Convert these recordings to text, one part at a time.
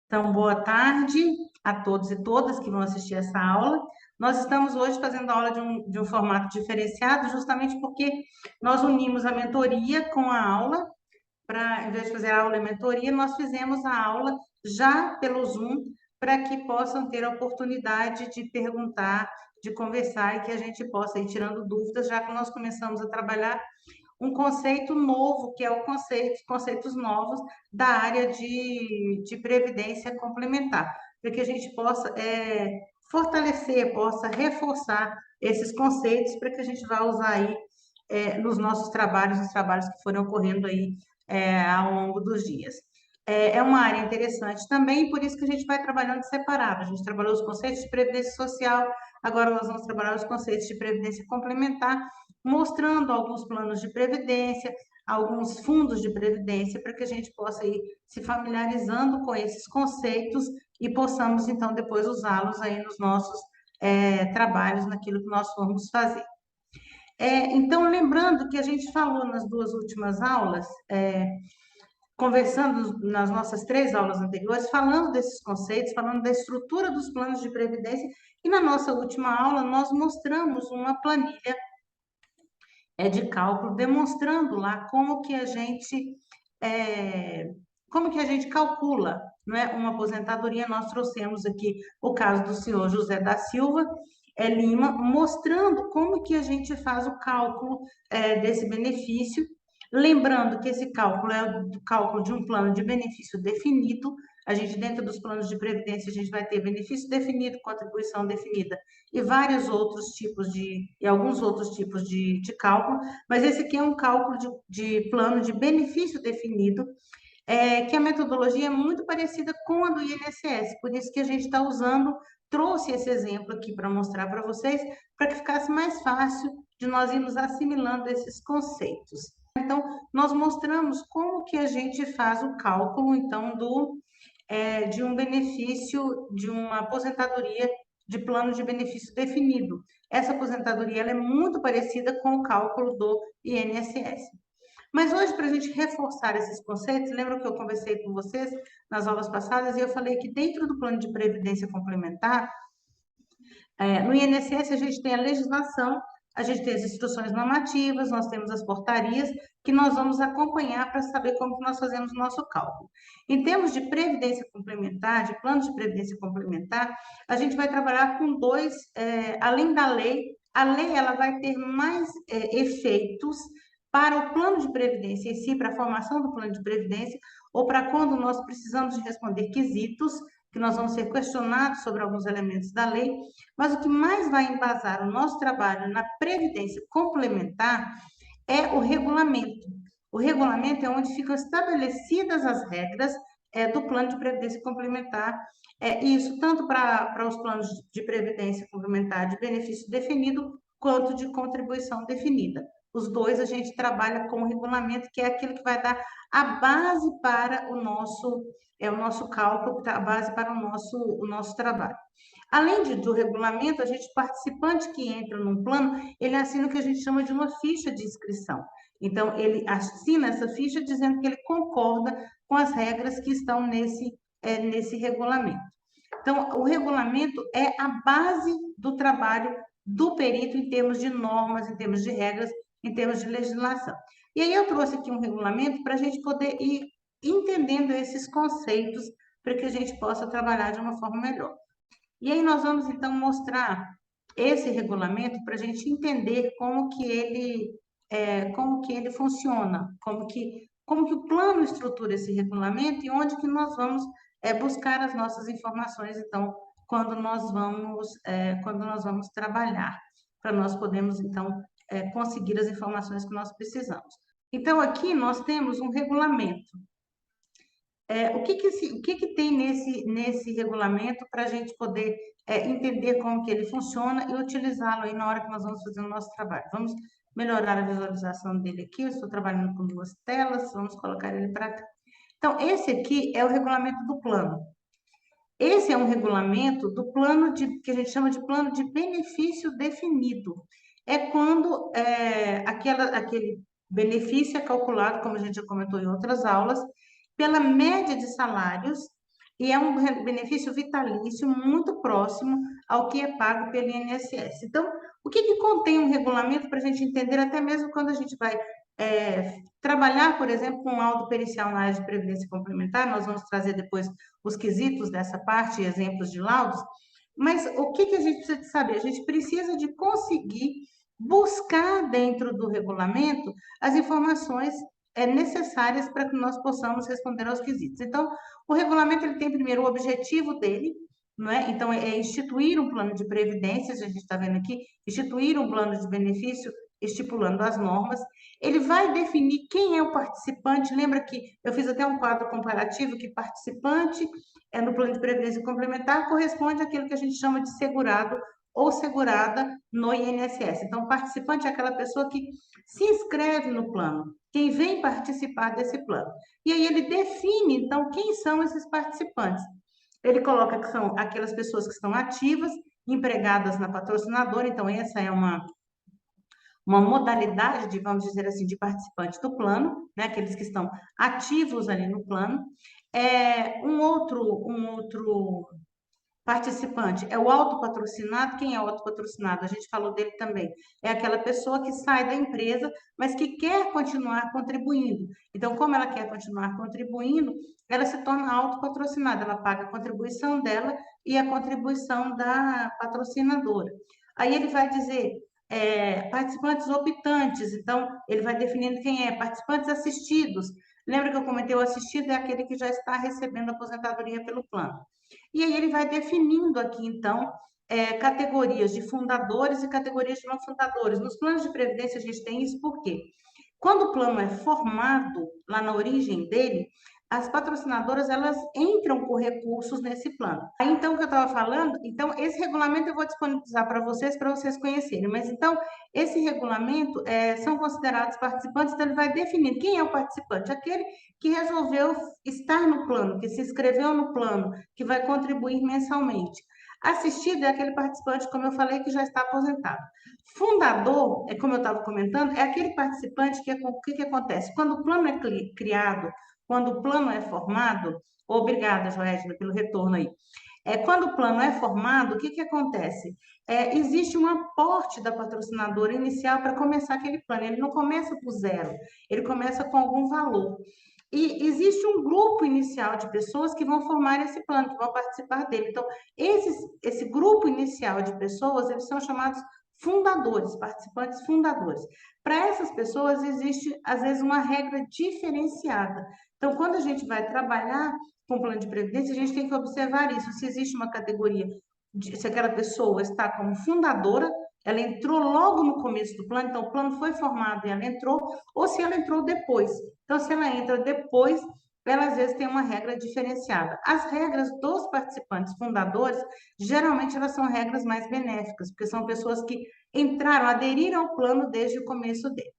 Então, boa tarde a todos e todas que vão assistir essa aula. Nós estamos hoje fazendo a aula de um formato diferenciado, justamente porque nós unimos a mentoria com a aula. Para, em vez de fazer a aula e mentoria, nós fizemos a aula já pelo Zoom, para que possam ter a oportunidade de perguntar, de conversar e que a gente possa ir tirando dúvidas, já que nós começamos a trabalhar um conceito novo, que é o conceitos novos da área de previdência complementar, para que a gente possa fortalecer, possa reforçar esses conceitos para que a gente vá usar aí nos nossos trabalhos, nos trabalhos que foram ocorrendo aí ao longo dos dias. É uma área interessante também, por isso que a gente vai trabalhando separado. A gente trabalhou os conceitos de previdência social, agora nós vamos trabalhar os conceitos de previdência complementar, mostrando alguns planos de previdência, alguns fundos de previdência, para que a gente possa ir se familiarizando com esses conceitos e possamos, então, depois usá-los aí nos nossos trabalhos, naquilo que nós formos fazer. Então, lembrando que a gente falou nas duas últimas aulas, conversando nas nossas três aulas anteriores, falando desses conceitos, falando da estrutura dos planos de previdência, e na nossa última aula nós mostramos uma planilha de cálculo, demonstrando lá como que a gente calcula, não é, uma aposentadoria. Nós trouxemos aqui o caso do senhor José da Silva Lima, mostrando como que a gente faz o cálculo desse benefício, lembrando que esse cálculo é o cálculo de um plano de benefício definido. A gente, dentro dos planos de previdência, a gente vai ter benefício definido, contribuição definida e vários outros tipos e alguns outros tipos de cálculo, mas esse aqui é um cálculo de plano de benefício definido, que a metodologia é muito parecida com a do INSS, por isso que a gente está usando, trouxe esse exemplo aqui para mostrar para vocês, para que ficasse mais fácil de nós irmos assimilando esses conceitos. Então, nós mostramos como que a gente faz o cálculo, então, de um benefício, de uma aposentadoria de plano de benefício definido. Essa aposentadoria ela é muito parecida com o cálculo do INSS. Mas hoje, para a gente reforçar esses conceitos, lembra que eu conversei com vocês nas aulas passadas e eu falei que dentro do plano de previdência complementar, no INSS, a gente tem a legislação, a gente tem as instruções normativas, nós temos as portarias, que nós vamos acompanhar para saber como que nós fazemos o nosso cálculo. Em termos de previdência complementar, de plano de previdência complementar, a gente vai trabalhar com dois, além da lei, a lei ela vai ter mais efeitos para o plano de previdência em si, para a formação do plano de previdência, ou para quando nós precisamos de responder quesitos, que nós vamos ser questionados sobre alguns elementos da lei, mas o que mais vai embasar o nosso trabalho na previdência complementar é o regulamento. O regulamento é onde ficam estabelecidas as regras do plano de previdência complementar, isso tanto para os planos de previdência complementar de benefício definido, quanto de contribuição definida. Os dois a gente trabalha com o regulamento, que é aquilo que vai dar a base para o nosso cálculo, a base para o nosso trabalho. Além do regulamento, a gente, participante que entra num plano, ele assina o que a gente chama de uma ficha de inscrição. Então, ele assina essa ficha dizendo que ele concorda com as regras que estão nesse regulamento. Então, o regulamento é a base do trabalho do perito em termos de normas, em termos de regras, em termos de legislação. E aí eu trouxe aqui um regulamento para a gente poder ir entendendo esses conceitos para que a gente possa trabalhar de uma forma melhor. E aí nós vamos então mostrar esse regulamento para a gente entender como que ele funciona, como que o plano estrutura esse regulamento e onde que nós vamos buscar as nossas informações, então, quando nós vamos trabalhar, para nós podermos, então, conseguir as informações que nós precisamos. Então, aqui nós temos um regulamento. O que que tem nesse regulamento para a gente poder entender como que ele funciona e utilizá-lo aí na hora que nós vamos fazer o nosso trabalho? Vamos melhorar a visualização dele aqui. Eu estou trabalhando com duas telas, vamos colocar ele para cá. Então, esse aqui é o regulamento do plano. Esse é um regulamento do plano que a gente chama de plano de benefício definido. É quando aquele benefício é calculado, como a gente já comentou em outras aulas, pela média de salários e é um benefício vitalício muito próximo ao que é pago pelo INSS. Então, o que que contém um regulamento para a gente entender, até mesmo quando a gente vai trabalhar, por exemplo, com um laudo pericial na área de previdência complementar, nós vamos trazer depois os quesitos dessa parte, exemplos de laudos, mas o que que a gente precisa de saber? A gente precisa de conseguir buscar dentro do regulamento as informações necessárias para que nós possamos responder aos quesitos. Então, o regulamento ele tem primeiro o objetivo dele, não é? Então, é instituir um plano de previdências, a gente está vendo aqui, instituir um plano de benefício, estipulando as normas. Ele vai definir quem é o participante. Lembra que eu fiz até um quadro comparativo que participante no plano de previdência complementar corresponde àquilo que a gente chama de segurado ou segurada no INSS. Então, participante é aquela pessoa que se inscreve no plano, quem vem participar desse plano. E aí ele define, então, quem são esses participantes. Ele coloca que são aquelas pessoas que estão ativas, empregadas na patrocinadora, então essa é uma modalidade, de, vamos dizer assim, de participante do plano, né? Aqueles que estão ativos ali no plano. Um outro participante é o autopatrocinado. Quem é o autopatrocinado? A gente falou dele também. É aquela pessoa que sai da empresa, mas que quer continuar contribuindo. Então, como ela quer continuar contribuindo, ela se torna autopatrocinada. Ela paga a contribuição dela e a contribuição da patrocinadora. Aí ele vai dizer participantes optantes. Então, ele vai definindo quem é. Participantes assistidos. Lembra que eu comentei, o assistido é aquele que já está recebendo aposentadoria pelo plano. E aí ele vai definindo aqui, então, categorias de fundadores e categorias de não fundadores. Nos planos de previdência a gente tem isso por quê? Quando o plano é formado, lá na origem dele, as patrocinadoras, elas entram com recursos nesse plano. Aí, então, o que eu estava falando, então, esse regulamento eu vou disponibilizar para vocês conhecerem, mas, então, esse regulamento são considerados participantes, então ele vai definir quem é o participante, aquele que resolveu estar no plano, que se inscreveu no plano, que vai contribuir mensalmente. Assistido é aquele participante, como eu falei, que já está aposentado. Fundador, como eu estava comentando, é aquele participante que, o que acontece? Quando o plano é criado, quando o plano é formado, obrigada, Joedna, pelo retorno aí. Quando o plano é formado, o que que acontece? Existe um aporte da patrocinadora inicial para começar aquele plano. Ele não começa por zero, ele começa com algum valor. E existe um grupo inicial de pessoas que vão formar esse plano, que vão participar dele. Então, esse grupo inicial de pessoas, eles são chamados fundadores, participantes fundadores. Para essas pessoas, existe, às vezes, uma regra diferenciada. Então, quando a gente vai trabalhar com plano de previdência, a gente tem que observar isso. Se existe uma categoria, se aquela pessoa está como fundadora, ela entrou logo no começo do plano, então o plano foi formado e ela entrou, ou se ela entrou depois. Então, se ela entra depois, ela às vezes tem uma regra diferenciada. As regras dos participantes fundadores, geralmente elas são regras mais benéficas, porque são pessoas que entraram, aderiram ao plano desde o começo dele.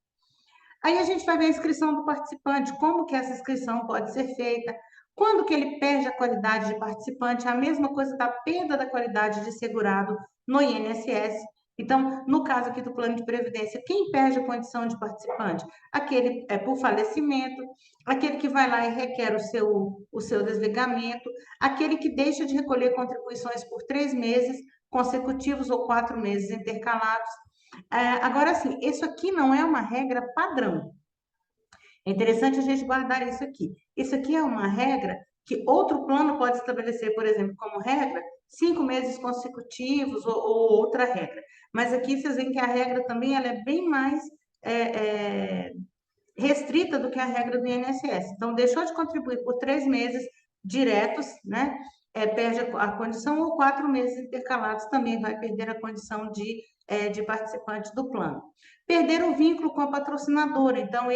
Aí a gente vai ver a inscrição do participante, como que essa inscrição pode ser feita, quando que ele perde a qualidade de participante, a mesma coisa da perda da qualidade de segurado no INSS. Então, no caso aqui do plano de previdência, quem perde a condição de participante? Aquele por falecimento, aquele que vai lá e requer o seu desligamento, aquele que deixa de recolher contribuições por 3 meses consecutivos ou 4 meses intercalados. Agora, sim, isso aqui não é uma regra padrão. É interessante a gente guardar isso aqui. Isso aqui é uma regra que outro plano pode estabelecer, por exemplo, como regra, 5 meses consecutivos ou outra regra. Mas aqui vocês veem que a regra também ela é bem mais restrita do que a regra do INSS. Então, deixou de contribuir por 3 meses diretos, né? Perde a condição, ou 4 meses intercalados também vai perder a condição de participante do plano. Perder o vínculo com a patrocinadora. Então,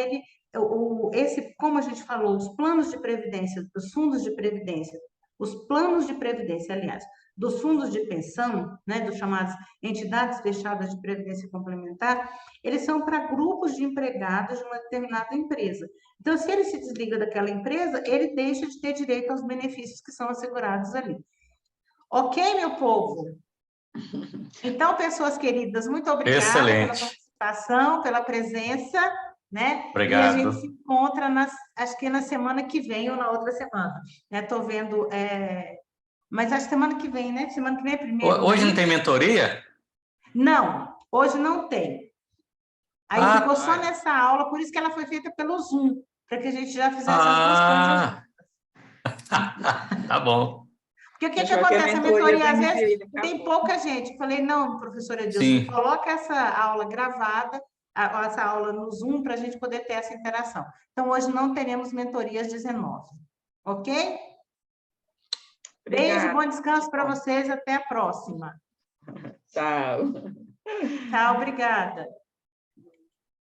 como a gente falou, os planos de previdência, os fundos de previdência, os planos de previdência, aliás, dos fundos de pensão, né, dos chamados entidades fechadas de previdência complementar, eles são para grupos de empregados de uma determinada empresa. Então, se ele se desliga daquela empresa, ele deixa de ter direito aos benefícios que são assegurados ali. Ok, meu povo? Então, pessoas queridas, muito obrigada pela Excelente. participação, pela presença. né? E a gente se Obrigado. encontra, acho que na semana que vem ou na outra semana. Estou vendo, mas acho que semana que vem, né? Semana que vem é primeiro, não é Hoje não tem isso? mentoria? Não, hoje não tem. Aí Ah, ficou só tá. nessa aula, por isso que ela foi feita pelo Zoom, para que a gente já fizesse as duas coisas. Ah, tá bom. Porque o que que Achou que a acontece? A mentoria do mentoria, às vezes, MBA tem acabou. pouca gente. Eu falei, não, professora Edilson, Sim. coloca essa aula gravada, essa aula no Zoom, para a gente poder ter essa interação. Então, hoje não teremos mentorias 19, ok? Beijo, Obrigada. bom descanso para vocês, até a próxima. Tchau. Tchau, obrigada.